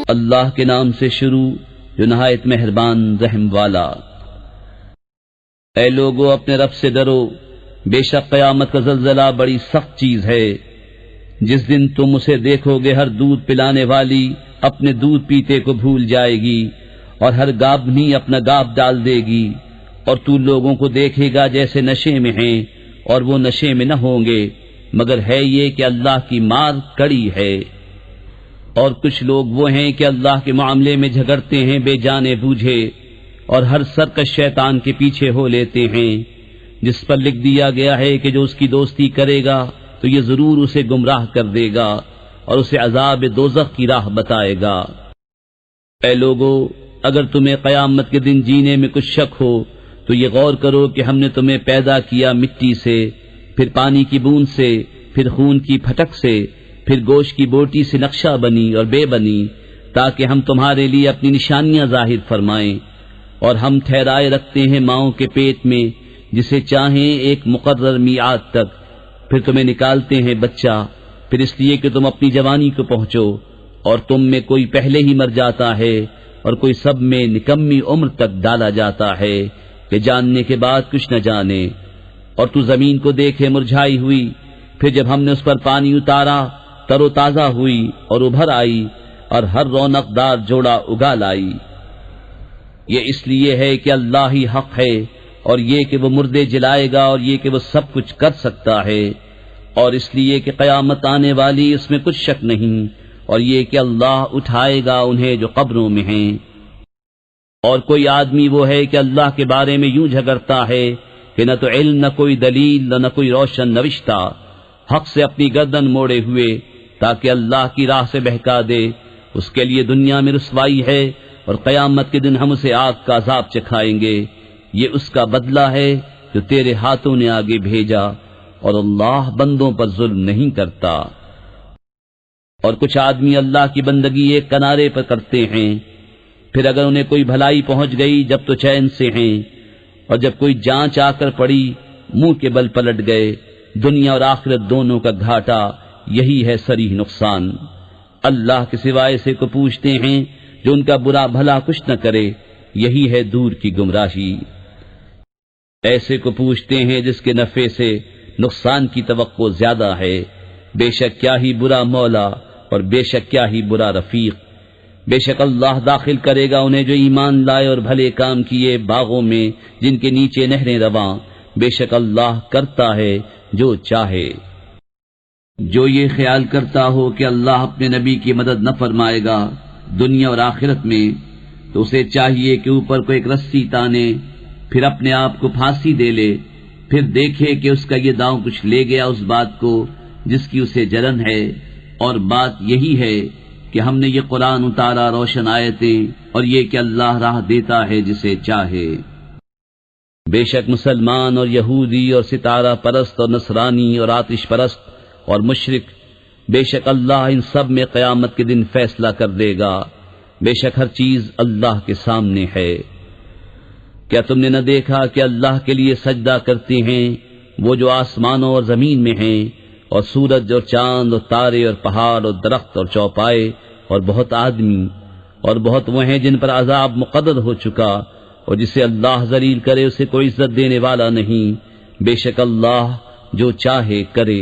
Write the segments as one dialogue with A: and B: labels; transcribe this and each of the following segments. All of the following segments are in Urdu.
A: اللہ کے نام سے شروع جو نہایت مہربان رحم والا۔ اے لوگو اپنے رب سے ڈرو، بے شک قیامت کا زلزلہ بڑی سخت چیز ہے۔ جس دن تم اسے دیکھو گے ہر دودھ پلانے والی اپنے دودھ پیتے کو بھول جائے گی اور ہر گابھنی اپنا گاب ڈال دے گی، اور تو لوگوں کو دیکھے گا جیسے نشے میں ہیں اور وہ نشے میں نہ ہوں گے، مگر ہے یہ کہ اللہ کی مار کڑی ہے۔ اور کچھ لوگ وہ ہیں کہ اللہ کے معاملے میں جھگڑتے ہیں بے جانے بوجھے، اور ہر سرکش شیطان کے پیچھے ہو لیتے ہیں، جس پر لکھ دیا گیا ہے کہ جو اس کی دوستی کرے گا تو یہ ضرور اسے گمراہ کر دے گا اور اسے عذاب دوزخ کی راہ بتائے گا۔ اے لوگو اگر تمہیں قیامت کے دن جینے میں کچھ شک ہو تو یہ غور کرو کہ ہم نے تمہیں پیدا کیا مٹی سے، پھر پانی کی بوند سے، پھر خون کی پھٹک سے، پھر گوشت کی بوٹی سے نقشہ بنی اور بے بنی، تاکہ ہم تمہارے لیے اپنی نشانیاں ظاہر فرمائیں۔ اور ہم ٹھہرائے رکھتے ہیں ماؤں کے پیٹ میں جسے چاہیں ایک مقرر میعاد تک، پھر تمہیں نکالتے ہیں بچہ، پھر اس لیے کہ تم اپنی جوانی کو پہنچو، اور تم میں کوئی پہلے ہی مر جاتا ہے اور کوئی سب میں نکمی عمر تک ڈالا جاتا ہے کہ جاننے کے بعد کچھ نہ جانے۔ اور تو زمین کو دیکھے مرجھائی ہوئی، پھر جب ہم نے اس پر پانی اتارا تر و تازہ ہوئی اور ابھر آئی، اور ہر رونق دار جوڑا اگا لائی۔ یہ اس لیے ہے کہ اللہ ہی حق ہے، اور یہ کہ وہ مردے جلائے گا، اور یہ کہ وہ سب کچھ کر سکتا ہے، اور اس لیے کہ قیامت آنے والی اس میں کچھ شک نہیں، اور یہ کہ اللہ اٹھائے گا انہیں جو قبروں میں ہیں۔ اور کوئی آدمی وہ ہے کہ اللہ کے بارے میں یوں جھگڑتا ہے کہ نہ تو علم، نہ کوئی دلیل، نہ کوئی روشن نوشتہ، حق سے اپنی گردن موڑے ہوئے تاکہ اللہ کی راہ سے بہکا دے، اس کے لیے دنیا میں رسوائی ہے، اور قیامت کے دن ہم اسے آگ کا عذاب چکھائیں گے۔ یہ اس کا بدلہ ہے جو تیرے ہاتھوں نے آگے بھیجا، اور اللہ بندوں پر ظلم نہیں کرتا۔ اور کچھ آدمی اللہ کی بندگی ایک کنارے پر کرتے ہیں، پھر اگر انہیں کوئی بھلائی پہنچ گئی جب تو چین سے ہیں، اور جب کوئی جانچ آ کر پڑی منہ کے بل پلٹ گئے۔ دنیا اور آخرت دونوں کا گھاٹا یہی ہے صریح نقصان۔ اللہ کے سوائے سے کو پوچھتے ہیں جو ان کا برا بھلا کچھ نہ کرے، یہی ہے دور کی گمراہی۔ ایسے کو پوچھتے ہیں جس کے نفع سے نقصان کی توقع زیادہ ہے، بے شک کیا ہی برا مولا اور بے شک کیا ہی برا رفیق۔ بے شک اللہ داخل کرے گا انہیں جو ایمان لائے اور بھلے کام کیے باغوں میں جن کے نیچے نہریں رواں، بے شک اللہ کرتا ہے جو چاہے۔ جو یہ خیال کرتا ہو کہ اللہ اپنے نبی کی مدد نہ فرمائے گا دنیا اور آخرت میں، تو اسے چاہیے کہ اوپر کو ایک رسی تانے، پھر اپنے آپ کو پھانسی دے لے، پھر دیکھے کہ اس کا یہ داؤں کچھ لے گیا اس بات کو جس کی اسے جلن ہے۔ اور بات یہی ہے کہ ہم نے یہ قرآن اتارا روشن آیتیں، اور یہ کہ اللہ راہ دیتا ہے جسے چاہے۔ بے شک مسلمان اور یہودی اور ستارہ پرست اور نصرانی اور آتش پرست اور مشرک، بے شک اللہ ان سب میں قیامت کے دن فیصلہ کر دے گا۔ بے شک ہر چیز اللہ کے سامنے ہے۔ کیا تم نے نہ دیکھا کہ اللہ کے لیے سجدہ کرتے ہیں وہ جو آسمانوں اور زمین میں ہیں، اور سورج اور چاند اور تارے اور پہاڑ اور درخت اور چوپائے اور بہت آدمی، اور بہت وہ ہیں جن پر عذاب مقرر ہو چکا، اور جسے اللہ ذلیل کرے اسے کوئی عزت دینے والا نہیں۔ بے شک اللہ جو چاہے کرے۔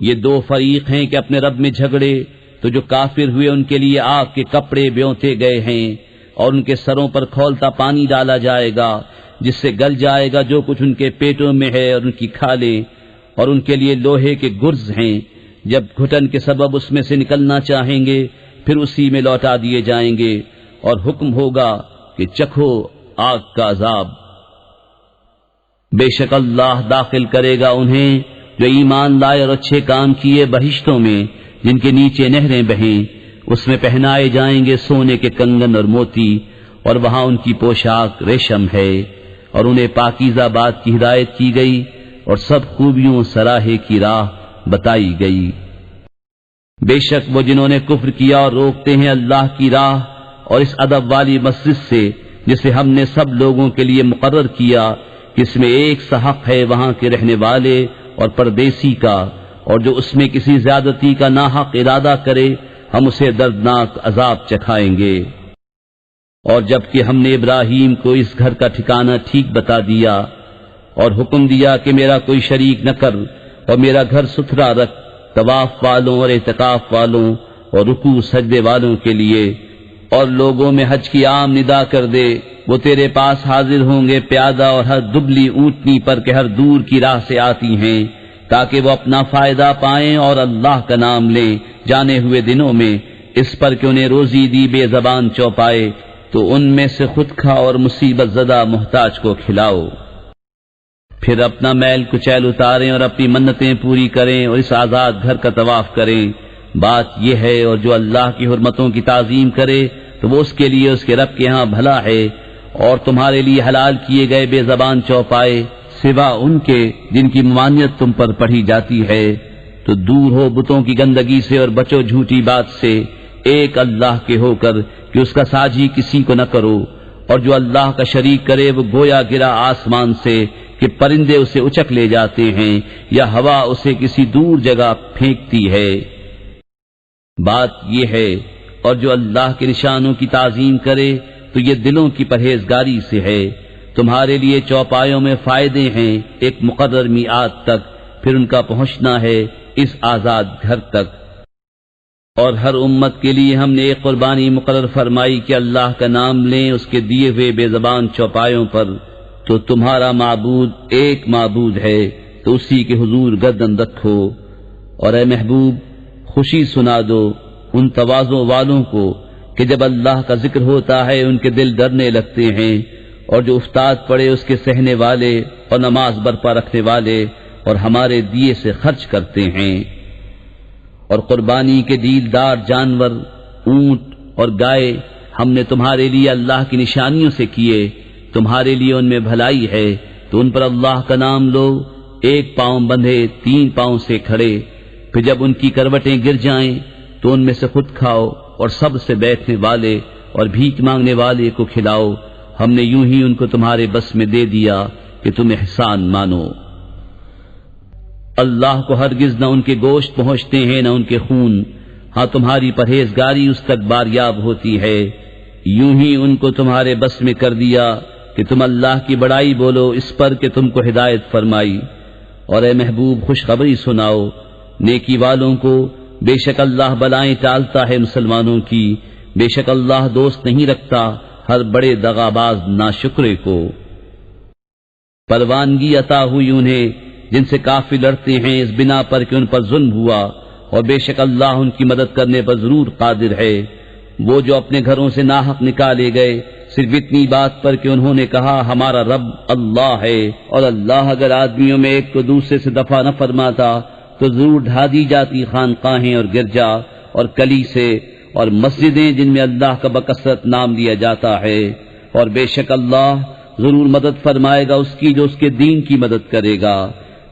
A: یہ دو فریق ہیں کہ اپنے رب میں جھگڑے، تو جو کافر ہوئے ان کے لیے آگ کے کپڑے بیونتے گئے ہیں، اور ان کے سروں پر کھولتا پانی ڈالا جائے گا جس سے گل جائے گا جو کچھ ان کے پیٹوں میں ہے اور ان کی کھالیں، اور ان کے لیے لوہے کے گرز ہیں، جب گھٹن کے سبب اس میں سے نکلنا چاہیں گے پھر اسی میں لوٹا دیے جائیں گے، اور حکم ہوگا کہ چکھو آگ کا عذاب۔ بے شک اللہ داخل کرے گا انہیں جو ایمان لائے اور اچھے کام کیے بہشتوں میں جن کے نیچے نہریں بہیں، اس میں پہنائے جائیں گے سونے کے کنگن اور موتی، اور وہاں ان کی پوشاک ریشم ہے، اور انہیں پاکیزہ بات کی ہدایت کی گئی، اور سب خوبیوں سراہے کی راہ بتائی گئی۔ بے شک وہ جنہوں نے کفر کیا اور روکتے ہیں اللہ کی راہ اور اس ادب والی مسجد سے جسے ہم نے سب لوگوں کے لیے مقرر کیا جس میں ایک سا حق ہے وہاں کے رہنے والے اور پردیسی کا، اور جو اس میں کسی زیادتی کا ناحق ارادہ کرے ہم اسے دردناک عذاب چکھائیں گے۔ اور جبکہ ہم نے ابراہیم کو اس گھر کا ٹھکانہ ٹھیک بتا دیا اور حکم دیا کہ میرا کوئی شریک نہ کر اور میرا گھر ستھرا رکھ طواف والوں اور اعتکاف والوں اور رکوع سجدے والوں کے لیے، اور لوگوں میں حج کی عام ندا کر دے، وہ تیرے پاس حاضر ہوں گے پیادہ اور ہر دبلی اونٹنی پر کہ ہر دور کی راہ سے آتی ہیں، تاکہ وہ اپنا فائدہ پائیں اور اللہ کا نام لیں جانے ہوئے دنوں میں، اس پر کہ انہیں روزی دی بے زبان چوپائے تو ان میں سے خود کھا اور مصیبت زدہ محتاج کو کھلاؤ۔ پھر اپنا میل کچیل اتاریں اور اپنی منتیں پوری کریں اور اس آزاد گھر کا طواف کریں۔ بات یہ ہے، اور جو اللہ کی حرمتوں کی تعظیم کرے تو وہ اس کے لیے اس کے رب کے ہاں بھلا ہے، اور تمہارے لیے حلال کیے گئے بے زبان چوپائے سوا ان کے جن کی ممانعت تم پر پڑھی جاتی ہے، تو دور ہو بتوں کی گندگی سے اور بچو جھوٹی بات سے، ایک اللہ کے ہو کر کہ اس کا ساجی کسی کو نہ کرو، اور جو اللہ کا شریک کرے وہ گویا گرا آسمان سے کہ پرندے اسے اچک لے جاتے ہیں یا ہوا اسے کسی دور جگہ پھینکتی ہے۔ بات یہ ہے، اور جو اللہ کے نشانوں کی تعظیم کرے تو یہ دلوں کی پرہیزگاری سے ہے۔ تمہارے لیے چوپایوں میں فائدے ہیں ایک مقرر میعاد تک، پھر ان کا پہنچنا ہے اس آزاد گھر تک۔ اور ہر امت کے لیے ہم نے ایک قربانی مقرر فرمائی کہ اللہ کا نام لیں اس کے دیے ہوئے بے زبان چوپایوں پر، تو تمہارا معبود ایک معبود ہے تو اسی کے حضور گردن رکھو۔ اور اے محبوب خوشی سنا دو ان تواضع والوں کو کہ جب اللہ کا ذکر ہوتا ہے ان کے دل ڈرنے لگتے ہیں، اور جو افتاد پڑے اس کے سہنے والے اور نماز برپا رکھنے والے اور ہمارے دیے سے خرچ کرتے ہیں۔ اور قربانی کے دیلدار جانور اونٹ اور گائے ہم نے تمہارے لیے اللہ کی نشانیوں سے کیے، تمہارے لیے ان میں بھلائی ہے، تو ان پر اللہ کا نام لو، ایک پاؤں بندھے 3 پاؤں سے کھڑے، پھر جب ان کی کروٹیں گر جائیں تو ان میں سے خود کھاؤ اور سب سے بیٹھنے والے اور بھیک مانگنے والے کو کھلاؤ، ہم نے یوں ہی ان کو تمہارے بس میں دے دیا کہ تم احسان مانو۔ اللہ کو ہرگز نہ ان کے گوشت پہنچتے ہیں نہ ان کے خون، ہاں تمہاری پرہیزگاری اس تک باریاب ہوتی ہے۔ یوں ہی ان کو تمہارے بس میں کر دیا کہ تم اللہ کی بڑائی بولو اس پر کہ تم کو ہدایت فرمائی۔ اور اے محبوب خوشخبری سناؤ نیکی والوں کو، بے شک اللہ بلائیں ٹالتا ہے مسلمانوں کی، بے شک اللہ دوست نہیں رکھتا ہر بڑے دغاباز ناشکرے کو۔ پروانگی عطا ہوئی انہیں جن سے کافی لڑتے ہیں اس بنا پر کہ ان پر ظلم ہوا، اور بے شک اللہ ان کی مدد کرنے پر ضرور قادر ہے۔ وہ جو اپنے گھروں سے ناحق نکالے گئے صرف اتنی بات پر کہ انہوں نے کہا ہمارا رب اللہ ہے، اور اللہ اگر آدمیوں میں ایک کو دوسرے سے دفع نہ فرماتا تو ضرور ڈھا دی جاتی خانقاہیں اور گرجا اور کلیسے اور مسجدیں جن میں اللہ کا بکثرت نام لیا جاتا ہے، اور بے شک اللہ ضرور مدد فرمائے گا اس کی جو اس کے دین کی مدد کرے گا،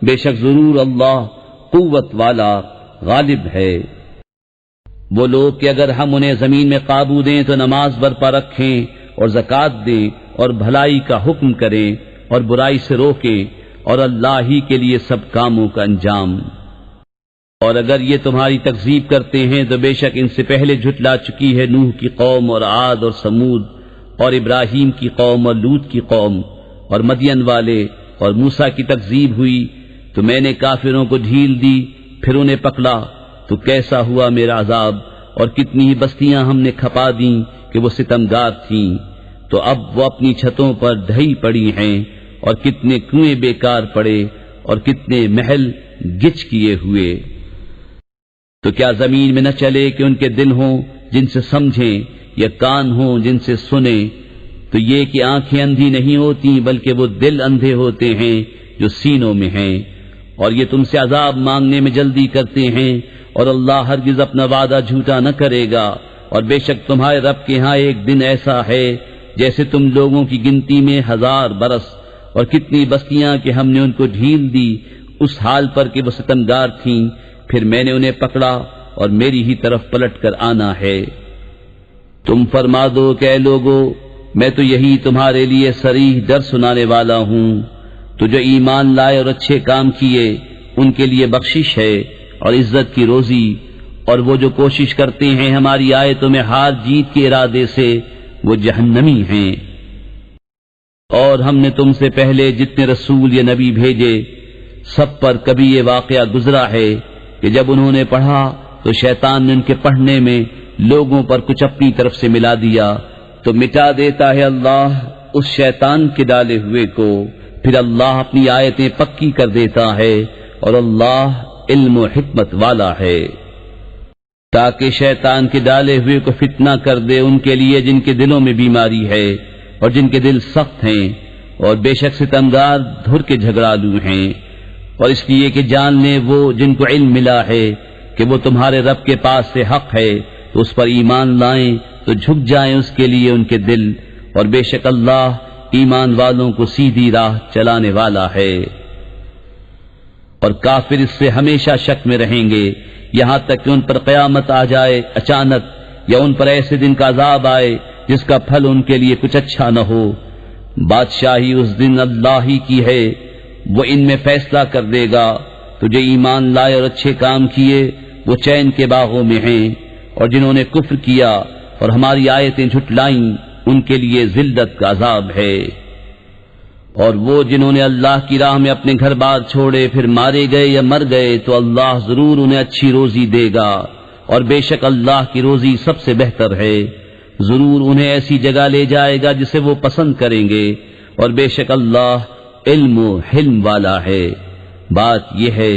A: بے شک ضرور اللہ قوت والا غالب ہے۔ وہ لوگ کہ اگر ہم انہیں زمین میں قابو دیں تو نماز برپا رکھیں اور زکوٰۃ دیں اور بھلائی کا حکم کریں اور برائی سے روکیں، اور اللہ ہی کے لیے سب کاموں کا انجام۔ اور اگر یہ تمہاری تکذیب کرتے ہیں تو بے شک ان سے پہلے جھٹلا چکی ہے نوح کی قوم اور عاد اور سمود اور ابراہیم کی قوم اور لوط کی قوم اور مدین والے، اور موسیٰ کی تکذیب ہوئی تو میں نے کافروں کو ڈھیل دی، پھر انہیں پکڑا تو کیسا ہوا میرا عذاب، اور کتنی ہی بستیاں ہم نے کھپا دیں کہ وہ ستمگار تھیں، تو اب وہ اپنی چھتوں پر ڈھئی پڑی ہیں، اور کتنے کنویں بیکار پڑے اور کتنے محل گچ کیے ہوئے۔ تو کیا زمین میں نہ چلے کہ ان کے دل ہوں جن سے سمجھیں، یا کان ہوں جن سے سنیں؟ تو یہ کہ آنکھیں اندھی نہیں ہوتی بلکہ وہ دل اندھے ہوتے ہیں جو سینوں میں ہیں۔ اور یہ تم سے عذاب مانگنے میں جلدی کرتے ہیں، اور اللہ ہرگز اپنا وعدہ جھوٹا نہ کرے گا، اور بے شک تمہارے رب کے ہاں ایک دن ایسا ہے جیسے تم لوگوں کی گنتی میں 1000 برس، اور کتنی بستیاں کہ ہم نے ان کو ڈھیل دی اس حال پر کہ وہ ستمگار تھیں، پھر میں نے انہیں پکڑا اور میری ہی طرف پلٹ کر آنا ہے۔ تم فرما دو کہ اے لوگو میں تو یہی تمہارے لیے صریح ڈر سنانے والا ہوں، تو جو ایمان لائے اور اچھے کام کیے ان کے لیے بخشش ہے اور عزت کی روزی، اور وہ جو کوشش کرتے ہیں ہماری آیتوں میں ہار جیت کے ارادے سے وہ جہنمی ہیں۔ اور ہم نے تم سے پہلے جتنے رسول یا نبی بھیجے سب پر کبھی یہ واقعہ گزرا ہے کہ جب انہوں نے پڑھا تو شیطان نے ان کے پڑھنے میں لوگوں پر کچھ اپنی طرف سے ملا دیا، تو مٹا دیتا ہے اللہ اس شیطان کے ڈالے ہوئے کو، پھر اللہ اپنی آیتیں پکی کر دیتا ہے، اور اللہ علم و حکمت والا ہے، تاکہ شیطان کے ڈالے ہوئے کو فتنہ کر دے ان کے لیے جن کے دلوں میں بیماری ہے اور جن کے دل سخت ہیں، اور بے شک ستمگار دھر کے جھگڑالو ہیں، اور اس لیے کہ جان لیں وہ جن کو علم ملا ہے کہ وہ تمہارے رب کے پاس سے حق ہے، تو اس پر ایمان لائیں تو جھک جائیں اس کے لیے ان کے دل، اور بے شک اللہ ایمان والوں کو سیدھی راہ چلانے والا ہے۔ اور کافر اس سے ہمیشہ شک میں رہیں گے یہاں تک کہ ان پر قیامت آ جائے اچانک، یا ان پر ایسے دن کا عذاب آئے جس کا پھل ان کے لیے کچھ اچھا نہ ہو۔ بادشاہی اس دن اللہ ہی کی ہے، وہ ان میں فیصلہ کر دے گا۔ تو جو ایمان لائے اور اچھے کام کیے وہ چین کے باغوں میں ہیں، اور جنہوں نے کفر کیا اور ہماری آیتیں جھٹلائیں ان کے لیے ذلت کا عذاب ہے۔ اور وہ جنہوں نے اللہ کی راہ میں اپنے گھر بار چھوڑے پھر مارے گئے یا مر گئے تو اللہ ضرور انہیں اچھی روزی دے گا، اور بے شک اللہ کی روزی سب سے بہتر ہے۔ ضرور انہیں ایسی جگہ لے جائے گا جسے وہ پسند کریں گے، اور بے شک اللہ علم و حلم والا ہے۔ بات یہ ہے،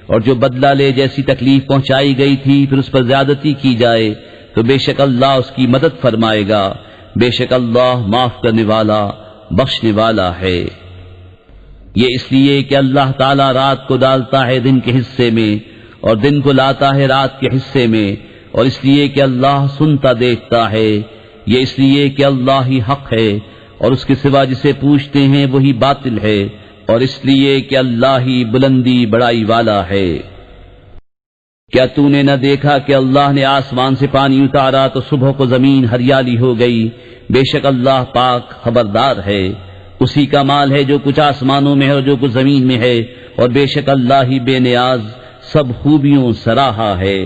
A: اور جو بدلہ لے جیسی تکلیف پہنچائی گئی تھی پھر اس پر زیادتی کی جائے تو بے شک اللہ اس کی مدد فرمائے گا، بے شک اللہ معاف کرنے والا بخشنے والا ہے۔ یہ اس لیے کہ اللہ تعالیٰ رات کو ڈالتا ہے دن کے حصے میں اور دن کو لاتا ہے رات کے حصے میں، اور اس لیے کہ اللہ سنتا دیکھتا ہے۔ یہ اس لیے کہ اللہ ہی حق ہے اور اس کے سوا جسے پوچھتے ہیں وہی باطل ہے، اور اس لیے کہ اللہ ہی بلندی بڑائی والا ہے۔ کیا تو نے نہ دیکھا کہ اللہ نے آسمان سے پانی اتارا تو صبح کو زمین ہریالی ہو گئی؟ بے شک اللہ پاک خبردار ہے۔ اسی کا مال ہے جو کچھ آسمانوں میں ہے اور جو کچھ زمین میں ہے، اور بے شک اللہ ہی بے نیاز سب خوبیوں سراہا ہے۔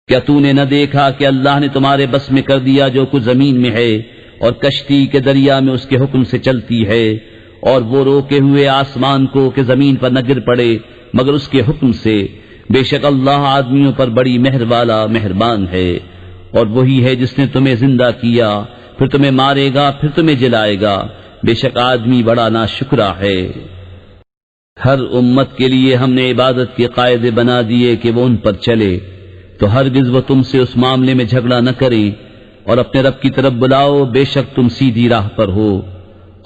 A: کیا تو نے نہ دیکھا کہ اللہ نے تمہارے بس میں کر دیا جو کچھ زمین میں ہے، اور کشتی کے دریا میں اس کے حکم سے چلتی ہے، اور وہ روکے ہوئے آسمان کو کہ زمین پر نہ گر پڑے مگر اس کے حکم سے۔ بے شک اللہ آدمیوں پر بڑی مہر والا مہربان ہے۔ اور وہی ہے جس نے تمہیں زندہ کیا پھر تمہیں مارے گا پھر تمہیں جلائے گا، بے شک آدمی بڑا ناشکرا ہے۔ ہر امت کے لیے ہم نے عبادت کے قاعدے بنا دیے کہ وہ ان پر چلے، تو ہرگز وہ تم سے اس معاملے میں جھگڑا نہ کریں، اور اپنے رب کی طرف بلاؤ، بے شک تم سیدھی راہ پر ہو۔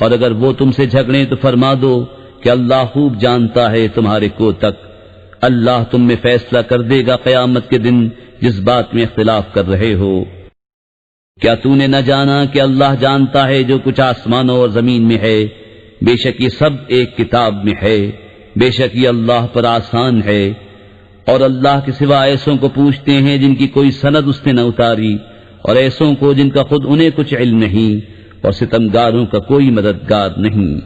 A: اور اگر وہ تم سے جھگڑیں تو فرما دو کہ اللہ خوب جانتا ہے تمہارے کو تک، اللہ تم میں فیصلہ کر دے گا قیامت کے دن جس بات میں اختلاف کر رہے ہو۔ کیا تو نے نہ جانا کہ اللہ جانتا ہے جو کچھ آسمانوں اور زمین میں ہے؟ بے شک یہ سب ایک کتاب میں ہے، بے شک یہ اللہ پر آسان ہے۔ اور اللہ کے سوا ایسوں کو پوچھتے ہیں جن کی کوئی سند اس نے نہ اتاری، اور ایسوں کو جن کا خود انہیں کچھ علم نہیں، اور ستمگاروں کا کوئی مددگار نہیں۔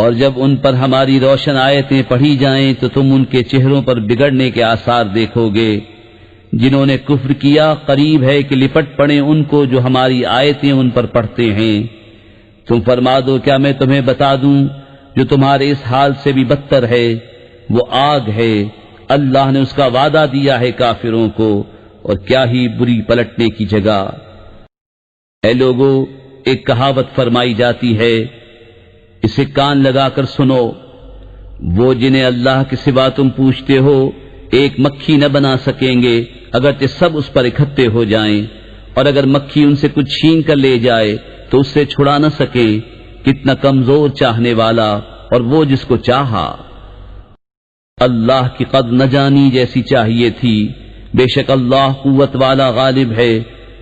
A: اور جب ان پر ہماری روشن آیتیں پڑھی جائیں تو تم ان کے چہروں پر بگڑنے کے آثار دیکھو گے۔ جنہوں نے کفر کیا قریب ہے کہ لپٹ پڑیں ان کو جو ہماری آیتیں ان پر پڑھتے ہیں۔ تم فرما دو کیا میں تمہیں بتا دوں جو تمہارے اس حال سے بھی بدتر ہے؟ وہ آگ ہے، اللہ نے اس کا وعدہ دیا ہے کافروں کو، اور کیا ہی بری پلٹنے کی جگہ۔ اے لوگو، ایک کہاوت فرمائی جاتی ہے، اسے کان لگا کر سنو، وہ جنہیں اللہ کے سوا تم پوچھتے ہو ایک مکھی نہ بنا سکیں گے اگرچہ سب اس پر اکٹھے ہو جائیں، اور اگر مکھی ان سے کچھ چھین کر لے جائے تو اس سے چھڑا نہ سکے۔ کتنا کمزور چاہنے والا اور وہ جس کو چاہا۔ اللہ کی قدر نہ جانی جیسی چاہیے تھی، بے شک اللہ قوت والا غالب ہے۔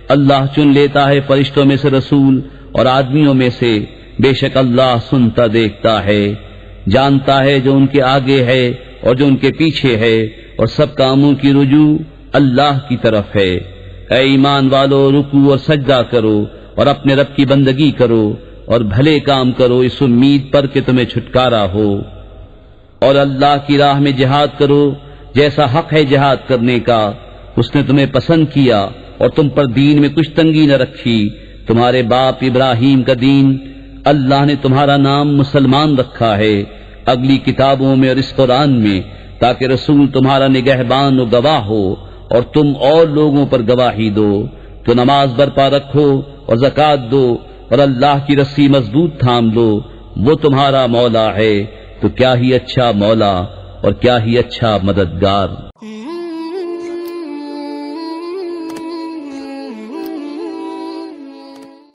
A: اللہ چن لیتا ہے فرشتوں میں سے رسول اور آدمیوں میں سے، بے شک اللہ سنتا دیکھتا ہے، جانتا ہے جو ان کے آگے ہے اور جو ان کے پیچھے ہے، اور سب کاموں کی رجوع اللہ کی طرف ہے۔ اے ایمان والو، رکوع اور سجدہ کرو اور اپنے رب کی بندگی کرو، اور بھلے کام کرو اس امید پر کہ تمہیں چھٹکارا ہو، اور اللہ کی راہ میں جہاد کرو جیسا حق ہے جہاد کرنے کا۔ اس نے تمہیں پسند کیا اور تم پر دین میں کچھ تنگی نہ رکھی۔ تمہارے باپ ابراہیم کا دین اللہ نے تمہارا نام مسلمان رکھا ہے اگلی کتابوں میں اور اس قرآن میں، تاکہ رسول تمہارا نگہبان و گواہ ہو اور تم اور لوگوں پر گواہی دو۔ تو نماز برپا رکھو اور زکوٰۃ دو اور اللہ کی رسی مضبوط تھام لو، وہ تمہارا مولا ہے، تو کیا ہی اچھا مولا اور کیا ہی اچھا مددگار۔